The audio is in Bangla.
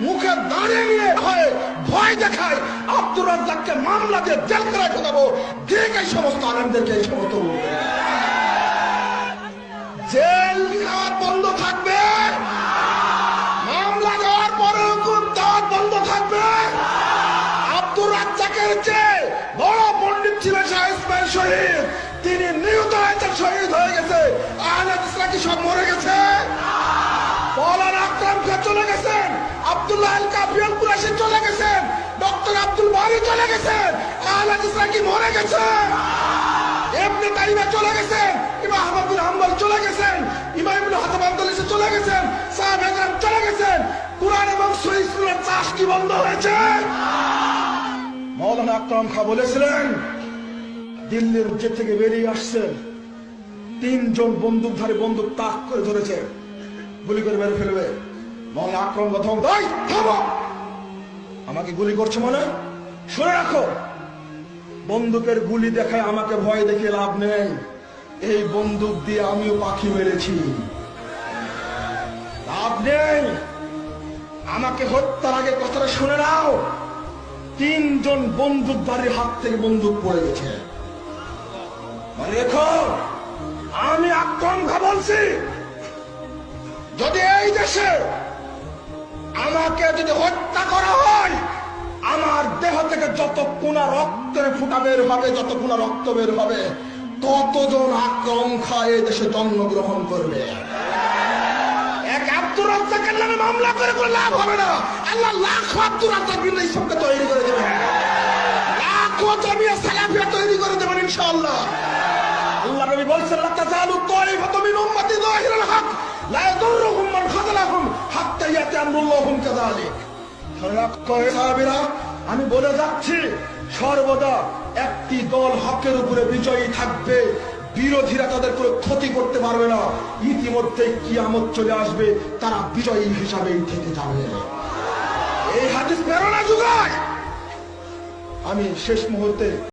মুখে দাঁড়িয়ে নিয়ে ভয় দেখায় আব্দুর রাজ্জাককে মামলা দিয়ে জেল করে ঢোকাবো। ঠিক এই সমস্ত আলেমদেরকে এই সমস্ত জেল বন্ধ থাকবে, মামলা দেওয়ার পরে বন্ধ থাকবে। আব্দুর রাজ্জাকের চেয়ে বড় পণ্ডিত ছিলেন শাহ ইসমাইল শহীদ, তিনি নিহত হয়েছেন, শহীদ হয়ে গেছে। আহলে হাদিসরা কি সব মরে গেছে? মওলানা আকরাম খান চলে গেছেন, আব্দুল্লাহ আল কাফি আল কুরাশি চলে গেছেন, ডক্টর আব্দুল বারী চলে গেছেন। আহলে হাদিসরা কি মরে গেছে? ইবনে তাইমিয়া চলে গেছেন, ইমাম আহমদ বিন হাম্বল চলে গেছেন, ইমাম ইবনে হাজাম আল-আন্দালুসি চলে গেছেন, সাহাবা একরাম চলে গেছেন। কুরআন এবং সহিহ সুন্নাহর চাষ কি বন্ধ হয়েছে? মওলানা আকরাম খান বলেছিলেন, দিল্লির জেল থেকে বেরিয়ে আসছেন, 3 জন বন্দুকধারী বন্দুক তাক করে ধরেছে, গুলি করে মেরে ফেলবে। মওলানা আকরাম কথা থামো, আমাকে গুলি করছো মানে? শুনে রাখো, বন্দুকের গুলি দেখায় আমাকে ভয় দেখে লাভ নেই। এই বন্দুক দিয়ে আমিও পাখি মেরেছি, লাভ নেই। আমাকে হত্যার আগে কথাটা শুনে নাও, 3 জন বন্দুকধারীর হাত থেকে বন্দুক পড়ে গেছে। রেখো, আমি আকরাম খান বলছি, যদি এই দেশে আমাকে যদি হত্যা করা হয়, আমার দেহ থেকে যত কোনা রক্তের ফুটা বের হবে, যত কোনা রক্ত বের হবে, ততজন আকরাম খান এই দেশে জন্মগ্রহণ করবে। এক আব্দুর রাজ্জাকের নামে মামলা করে কোনো লাভ হবে না। আল্লাহ লাখো আব্দুর রাজ্জাক বিন ইসলামকে তৈরি করে দেবেন, লাখো জামিয়া সালাফিয়া তৈরি করে দেবেন ইনশাআল্লাহ। আল্লাহ নবী বলেছেন, লা তাযালু তাইফাতুন মিন উম্মতি যাহিরুল হক লা ইয়াদুররুহুম মান খাযালাহুম হাত্তা ইয়াতি আমরুল্লাহুম কাযালিক। সাহাবীরা, আমি বলে যাচ্ছি, সর্বদা একটি দল হকের উপরে বিজয়ী থাকবে, বিরোধীরা তাদের কোনো ক্ষতি করতে পারবে না। ইতিমধ্যে কিয়ামত চলে আসবে, তারা বিজয়ী হিসাবেই থেকে যাবে। এই হাদিস প্রেরণা যোগায়। আমি শেষ মুহূর্তে